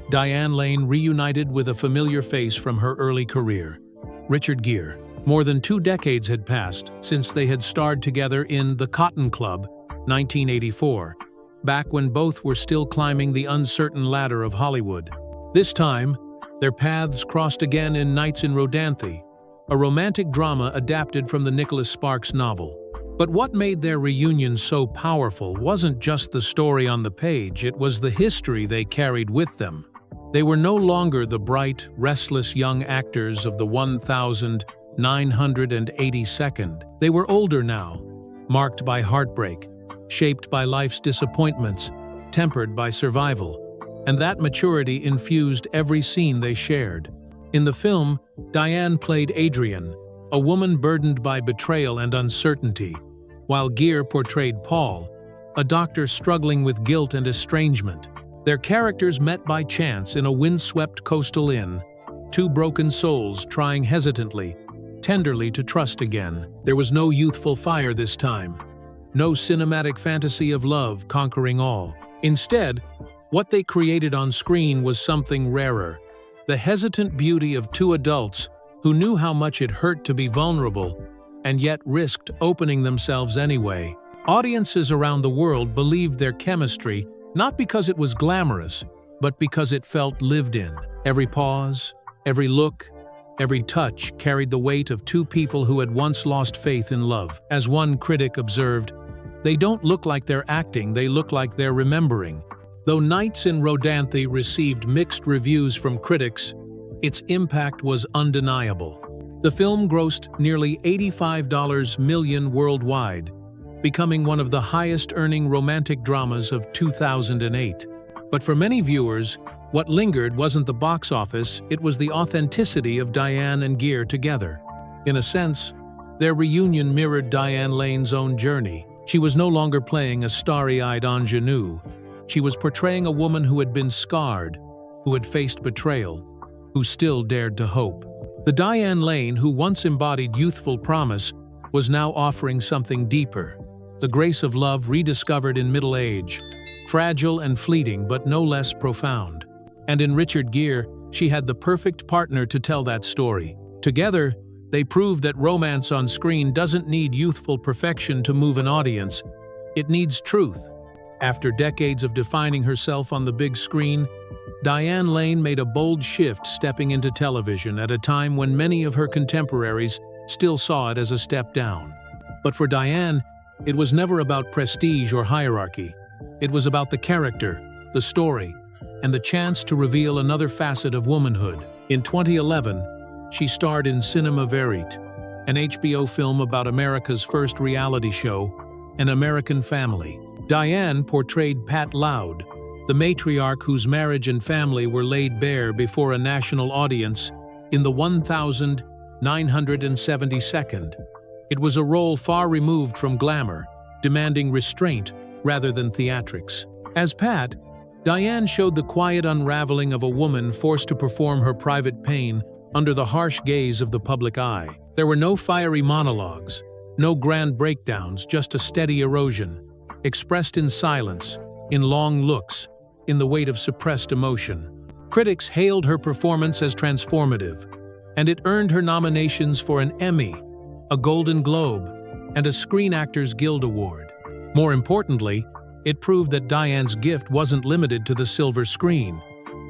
Diane Lane reunited with a familiar face from her early career, Richard Gere. More than 2 decades had passed since they had starred together in The Cotton Club, 1984, back when both were still climbing the uncertain ladder of Hollywood. This time, their paths crossed again in Nights in Rodanthe, a romantic drama adapted from the Nicholas Sparks novel. But what made their reunion so powerful wasn't just the story on the page, it was the history they carried with them. They were no longer the bright, restless young actors of the 1982nd. They were older now, marked by heartbreak, shaped by life's disappointments, tempered by survival, and that maturity infused every scene they shared. In the film, Diane played Adrienne, a woman burdened by betrayal and uncertainty, while Gere portrayed Paul, a doctor struggling with guilt and estrangement. Their characters met by chance in a windswept coastal inn, 2 broken souls trying hesitantly, tenderly to trust again. There was no youthful fire this time, no cinematic fantasy of love conquering all. Instead, what they created on screen was something rarer, the hesitant beauty of 2 adults who knew how much it hurt to be vulnerable and yet risked opening themselves anyway. Audiences around the world believed their chemistry not because it was glamorous, but because it felt lived in. Every pause, every look, every touch carried the weight of 2 people who had once lost faith in love. As one critic observed, "They don't look like they're acting, they look like they're remembering." Though Nights in Rodanthe received mixed reviews from critics, its impact was undeniable. The film grossed nearly $85 million worldwide, becoming one of the highest-earning romantic dramas of 2008. But for many viewers, what lingered wasn't the box office, it was the authenticity of Diane and Gere together. In a sense, their reunion mirrored Diane Lane's own journey. She was no longer playing a starry-eyed ingenue. She was portraying a woman who had been scarred, who had faced betrayal, who still dared to hope. The Diane Lane who once embodied youthful promise was now offering something deeper, the grace of love rediscovered in middle age, fragile and fleeting but no less profound. And in Richard Gere, she had the perfect partner to tell that story. Together, they proved that romance on screen doesn't need youthful perfection to move an audience. It needs truth. After decades of defining herself on the big screen, Diane Lane made a bold shift stepping into television at a time when many of her contemporaries still saw it as a step down. But for Diane, it was never about prestige or hierarchy. It was about the character, the story, and the chance to reveal another facet of womanhood. In 2011, she starred in Cinema Verite, an HBO film about America's first reality show, An American Family. Diane portrayed Pat Loud, the matriarch whose marriage and family were laid bare before a national audience in the 1972nd. It was a role far removed from glamour, demanding restraint rather than theatrics. As Pat, Diane showed the quiet unraveling of a woman forced to perform her private pain under the harsh gaze of the public eye. There were no fiery monologues, no grand breakdowns, just a steady erosion, expressed in silence, in long looks, in the weight of suppressed emotion. Critics hailed her performance as transformative, and it earned her nominations for an Emmy, a Golden Globe, and a Screen Actors Guild Award. More importantly, it proved that Diane's gift wasn't limited to the silver screen.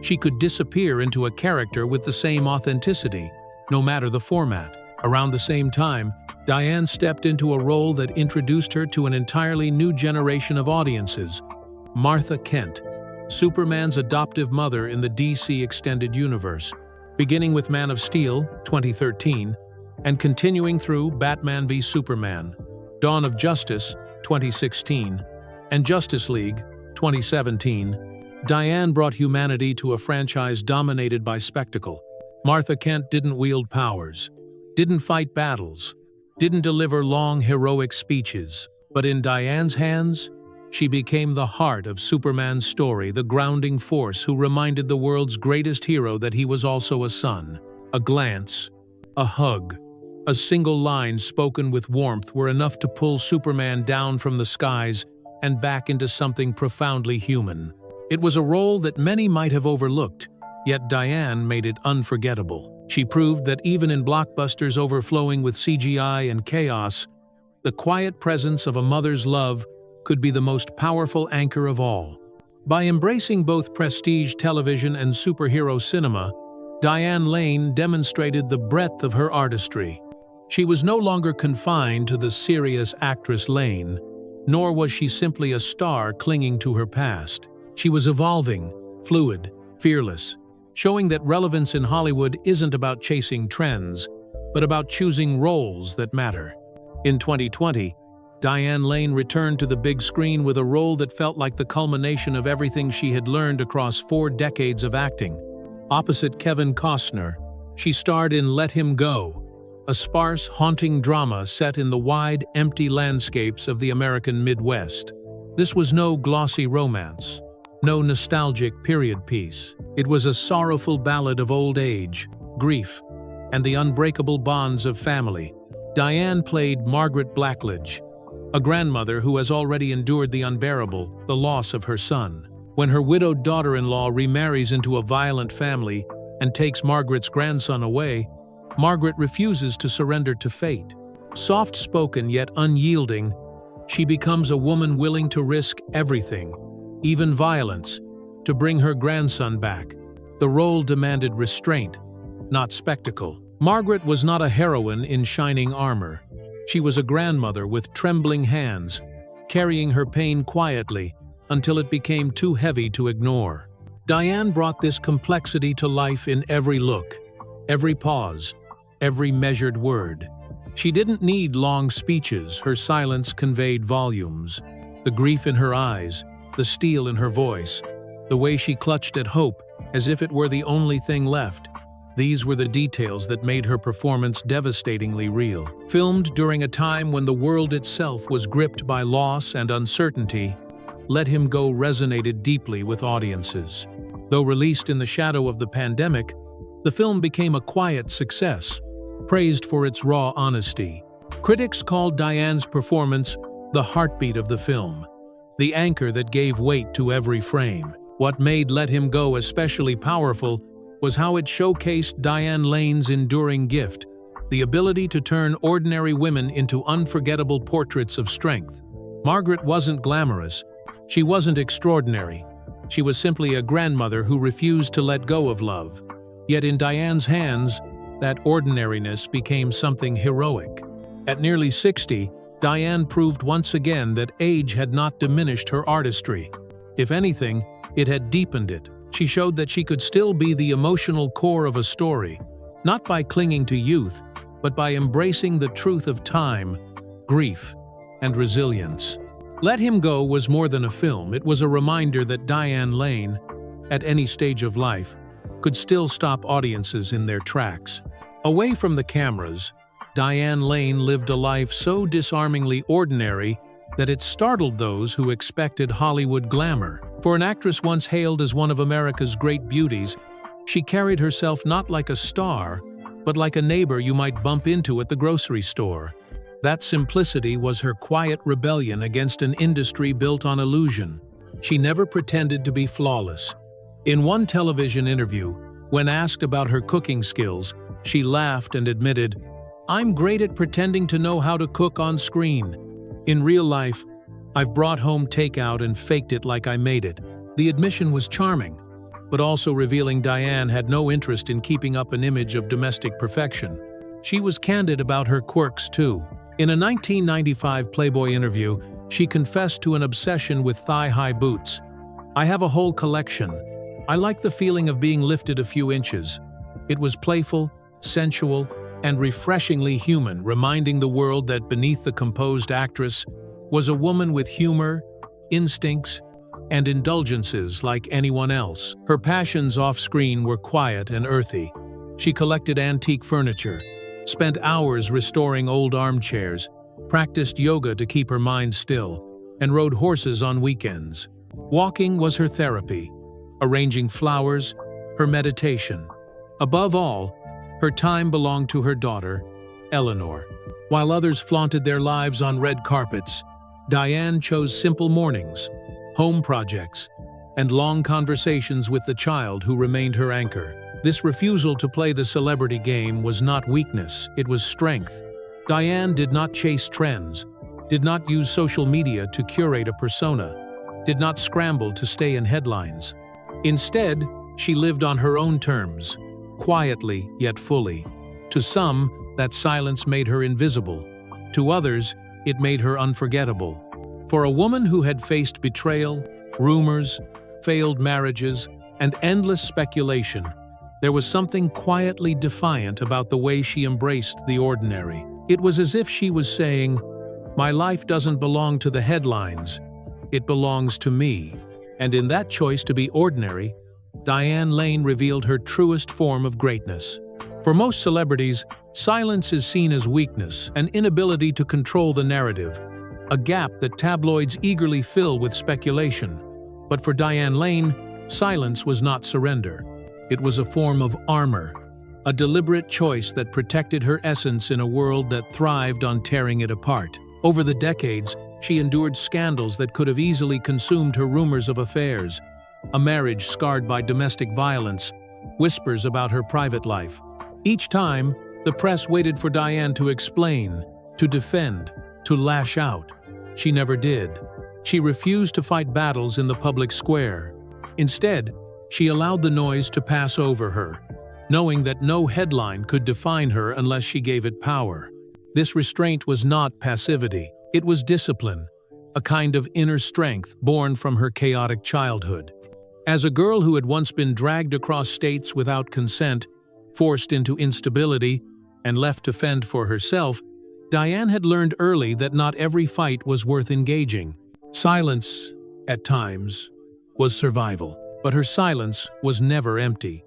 She could disappear into a character with the same authenticity, no matter the format. Around the same time, Diane stepped into a role that introduced her to an entirely new generation of audiences. Martha Kent, Superman's adoptive mother in the DC Extended Universe, beginning with Man of Steel, 2013, and continuing through Batman v Superman, Dawn of Justice, 2016, and Justice League, 2017, Diane brought humanity to a franchise dominated by spectacle. Martha Kent didn't wield powers, didn't fight battles, didn't deliver long heroic speeches, but in Diane's hands, she became the heart of Superman's story, the grounding force who reminded the world's greatest hero that he was also a son. A glance, a hug, a single line spoken with warmth were enough to pull Superman down from the skies and back into something profoundly human. It was a role that many might have overlooked, yet Diane made it unforgettable. She proved that even in blockbusters overflowing with CGI and chaos, the quiet presence of a mother's love could be the most powerful anchor of all. By embracing both prestige television and superhero cinema, Diane Lane demonstrated the breadth of her artistry. She was no longer confined to the serious actress lane, nor was she simply a star clinging to her past. She was evolving, fluid, fearless, showing that relevance in Hollywood isn't about chasing trends, but about choosing roles that matter. In 2020, Diane Lane returned to the big screen with a role that felt like the culmination of everything she had learned across 4 decades of acting. Opposite Kevin Costner, she starred in Let Him Go, a sparse, haunting drama set in the wide, empty landscapes of the American Midwest. This was no glossy romance, no nostalgic period piece. It was a sorrowful ballad of old age, grief, and the unbreakable bonds of family. Diane played Margaret Blackledge, a grandmother who has already endured the unbearable, the loss of her son. When her widowed daughter-in-law remarries into a violent family and takes Margaret's grandson away, Margaret refuses to surrender to fate. Soft-spoken yet unyielding, she becomes a woman willing to risk everything, even violence, to bring her grandson back. The role demanded restraint, not spectacle. Margaret was not a heroine in shining armor. She was a grandmother with trembling hands, carrying her pain quietly until it became too heavy to ignore. Diane brought this complexity to life in every look, every pause, every measured word. She didn't need long speeches, her silence conveyed volumes. The grief in her eyes, the steel in her voice, the way she clutched at hope as if it were the only thing left. These were the details that made her performance devastatingly real. Filmed during a time when the world itself was gripped by loss and uncertainty, Let Him Go resonated deeply with audiences. Though released in the shadow of the pandemic, the film became a quiet success, praised for its raw honesty. Critics called Diane's performance the heartbeat of the film, the anchor that gave weight to every frame. What made Let Him Go especially powerful was how it showcased Diane Lane's enduring gift, the ability to turn ordinary women into unforgettable portraits of strength. Margaret wasn't glamorous. She wasn't extraordinary. She was simply a grandmother who refused to let go of love. Yet in Diane's hands, that ordinariness became something heroic. At nearly 60, Diane proved once again that age had not diminished her artistry. If anything, it had deepened it. She showed that she could still be the emotional core of a story, not by clinging to youth, but by embracing the truth of time, grief, and resilience. Let Him Go was more than a film. It was a reminder that Diane Lane, at any stage of life, could still stop audiences in their tracks. Away from the cameras, Diane Lane lived a life so disarmingly ordinary that it startled those who expected Hollywood glamour. For an actress once hailed as one of America's great beauties, she carried herself not like a star, but like a neighbor you might bump into at the grocery store. That simplicity was her quiet rebellion against an industry built on illusion. She never pretended to be flawless. In one television interview, when asked about her cooking skills, she laughed and admitted, "I'm great at pretending to know how to cook on screen. In real life, I've brought home takeout and faked it like I made it." The admission was charming, but also revealing Diane had no interest in keeping up an image of domestic perfection. She was candid about her quirks too. In a 1995 Playboy interview, she confessed to an obsession with thigh-high boots. "I have a whole collection. I like the feeling of being lifted a few inches." It was playful, sensual, and refreshingly human, reminding the world that beneath the composed actress was a woman with humor, instincts, and indulgences like anyone else. Her passions off-screen were quiet and earthy. She collected antique furniture, spent hours restoring old armchairs, practiced yoga to keep her mind still, and rode horses on weekends. Walking was her therapy, arranging flowers, her meditation. Above all, her time belonged to her daughter, Eleanor. While others flaunted their lives on red carpets, Diane chose simple mornings, home projects, and long conversations with the child who remained her anchor. This refusal to play the celebrity game was not weakness, it was strength. Diane did not chase trends, did not use social media to curate a persona, did not scramble to stay in headlines. Instead, she lived on her own terms, quietly yet fully. To some, that silence made her invisible. To others, it made her unforgettable. For a woman who had faced betrayal, rumors, failed marriages, and endless speculation, there was something quietly defiant about the way she embraced the ordinary. It was as if she was saying, "My life doesn't belong to the headlines, it belongs to me." And in that choice to be ordinary, Diane Lane revealed her truest form of greatness. For most celebrities, silence is seen as weakness, an inability to control the narrative, a gap that tabloids eagerly fill with speculation. But for Diane Lane, silence was not surrender. It was a form of armor, a deliberate choice that protected her essence in a world that thrived on tearing it apart. Over the decades, she endured scandals that could have easily consumed her: rumors of affairs, a marriage scarred by domestic violence, whispers about her private life. Each time, the press waited for Diane to explain, to defend, to lash out. She never did. She refused to fight battles in the public square. Instead, she allowed the noise to pass over her, knowing that no headline could define her unless she gave it power. This restraint was not passivity. It was discipline, a kind of inner strength born from her chaotic childhood. As a girl who had once been dragged across states without consent, forced into instability, and left to fend for herself, Diane had learned early that not every fight was worth engaging. Silence, at times, was survival. But her silence was never empty.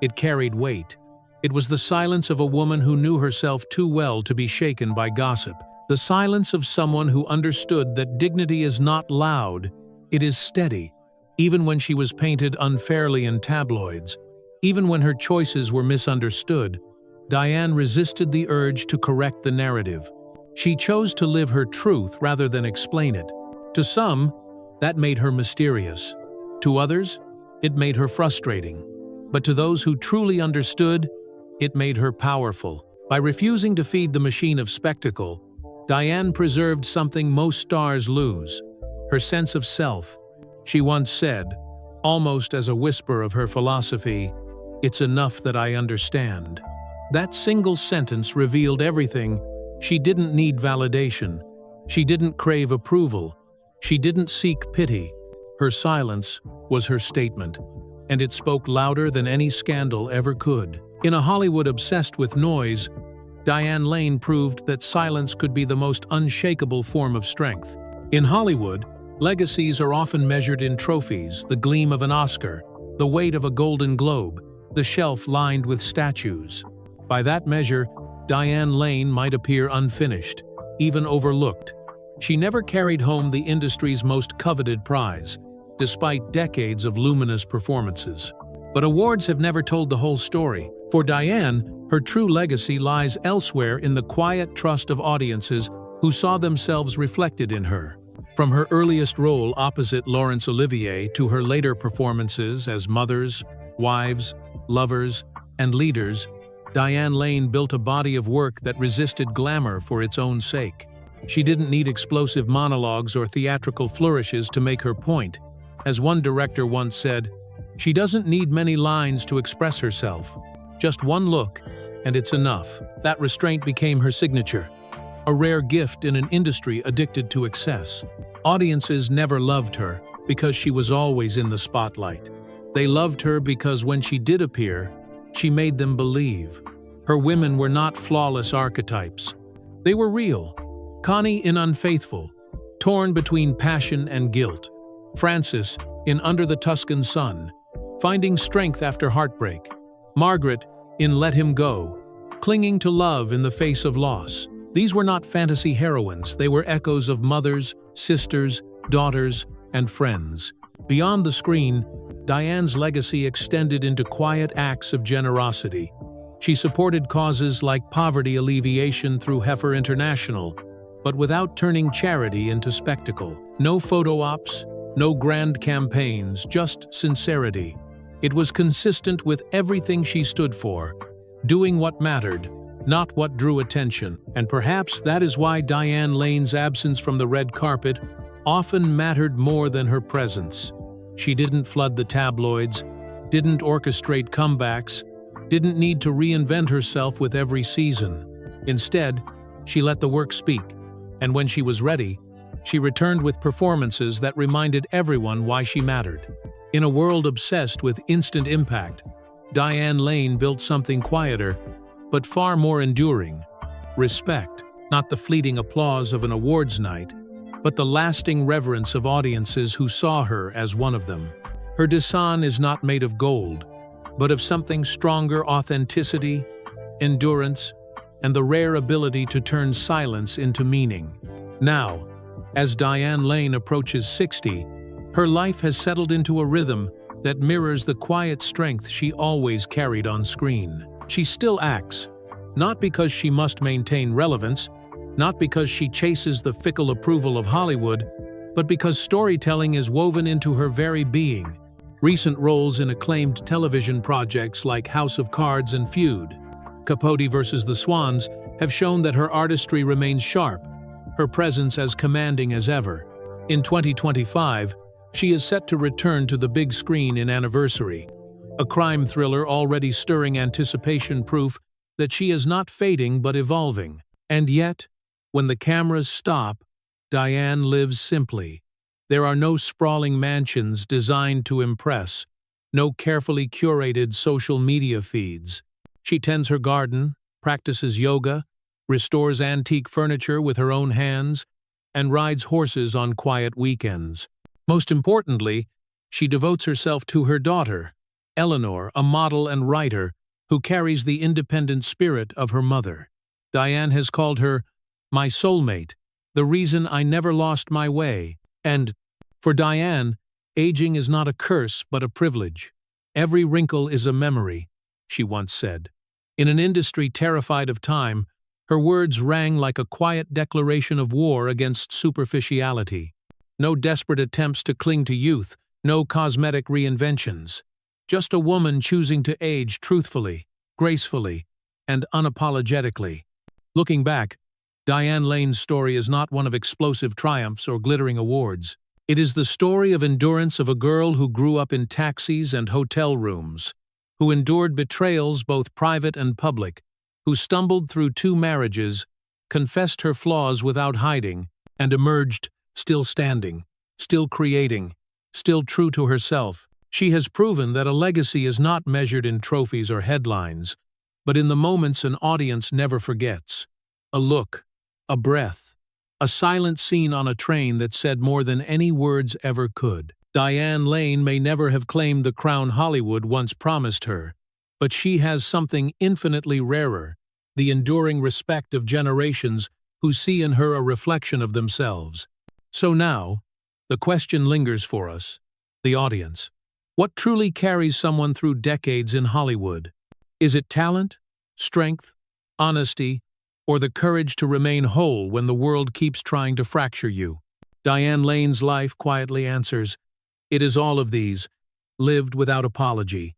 It carried weight. It was the silence of a woman who knew herself too well to be shaken by gossip. The silence of someone who understood that dignity is not loud, it is steady. Even when she was painted unfairly in tabloids, even when her choices were misunderstood, Diane resisted the urge to correct the narrative. She chose to live her truth rather than explain it. To some, that made her mysterious. To others, it made her frustrating. But to those who truly understood, it made her powerful. By refusing to feed the machine of spectacle, Diane preserved something most stars lose: her sense of self. She once said, almost as a whisper of her philosophy, "It's enough that I understand." That single sentence revealed everything. She didn't need validation. She didn't crave approval. She didn't seek pity. Her silence was her statement, and it spoke louder than any scandal ever could. In a Hollywood obsessed with noise, Diane Lane proved that silence could be the most unshakable form of strength. In Hollywood, legacies are often measured in trophies, the gleam of an Oscar, the weight of a Golden Globe, the shelf lined with statues. By that measure, Diane Lane might appear unfinished, even overlooked. She never carried home the industry's most coveted prize, despite decades of luminous performances. But awards have never told the whole story. For Diane, her true legacy lies elsewhere in the quiet trust of audiences who saw themselves reflected in her. From her earliest role opposite Laurence Olivier to her later performances as mothers, wives, lovers, and leaders, Diane Lane built a body of work that resisted glamour for its own sake. She didn't need explosive monologues or theatrical flourishes to make her point. As one director once said, "She doesn't need many lines to express herself. Just one look, and it's enough." That restraint became her signature, a rare gift in an industry addicted to excess. Audiences never loved her because she was always in the spotlight. They loved her because when she did appear, she made them believe. Her women were not flawless archetypes. They were real. Connie in Unfaithful, torn between passion and guilt. Frances in Under the Tuscan Sun, finding strength after heartbreak. Margaret in Let Him Go, clinging to love in the face of loss. These were not fantasy heroines, they were echoes of mothers, sisters, daughters, and friends. Beyond the screen, Diane's legacy extended into quiet acts of generosity. She supported causes like poverty alleviation through Heifer International, but without turning charity into spectacle. No photo ops, no grand campaigns, just sincerity. It was consistent with everything she stood for, doing what mattered, not what drew attention. And perhaps that is why Diane Lane's absence from the red carpet often mattered more than her presence. She didn't flood the tabloids, didn't orchestrate comebacks, didn't need to reinvent herself with every season. Instead, she let the work speak, and when she was ready, she returned with performances that reminded everyone why she mattered. In a world obsessed with instant impact, Diane Lane built something quieter, but far more enduring. Respect, not the fleeting applause of an awards night, but the lasting reverence of audiences who saw her as one of them. Her descent is not made of gold, but of something stronger: authenticity, endurance, and the rare ability to turn silence into meaning. Now, as Diane Lane approaches 60, her life has settled into a rhythm that mirrors the quiet strength she always carried on screen. She still acts, not because she must maintain relevance, not because she chases the fickle approval of Hollywood, but because storytelling is woven into her very being. Recent roles in acclaimed television projects like House of Cards and Feud, Capote vs. the Swans, have shown that her artistry remains sharp, her presence as commanding as ever. In 2025, she is set to return to the big screen in Anniversary, a crime thriller already stirring anticipation, proof that she is not fading but evolving. And yet, when the cameras stop, Diane lives simply. There are no sprawling mansions designed to impress, no carefully curated social media feeds. She tends her garden, practices yoga, restores antique furniture with her own hands, and rides horses on quiet weekends. Most importantly, she devotes herself to her daughter, Eleanor, a model and writer who carries the independent spirit of her mother. Diane has called her my soulmate, the reason I never lost my way. And for Diane, aging is not a curse but a privilege. Every wrinkle is a memory, she once said. In an industry terrified of time, her words rang like a quiet declaration of war against superficiality. No desperate attempts to cling to youth, no cosmetic reinventions. Just a woman choosing to age truthfully, gracefully, and unapologetically. Looking back, Diane Lane's story is not one of explosive triumphs or glittering awards. It is the story of endurance of a girl who grew up in taxis and hotel rooms, who endured betrayals both private and public, who stumbled through 2 marriages, confessed her flaws without hiding, and emerged still standing, still creating, still true to herself. She has proven that a legacy is not measured in trophies or headlines, but in the moments an audience never forgets. A look, a breath, a silent scene on a train that said more than any words ever could. Diane Lane may never have claimed the crown Hollywood once promised her, but she has something infinitely rarer, the enduring respect of generations who see in her a reflection of themselves. So now, the question lingers for us, the audience. What truly carries someone through decades in Hollywood? Is it talent, strength, honesty, or the courage to remain whole when the world keeps trying to fracture you? Diane Lane's life quietly answers, it is all of these, lived without apology.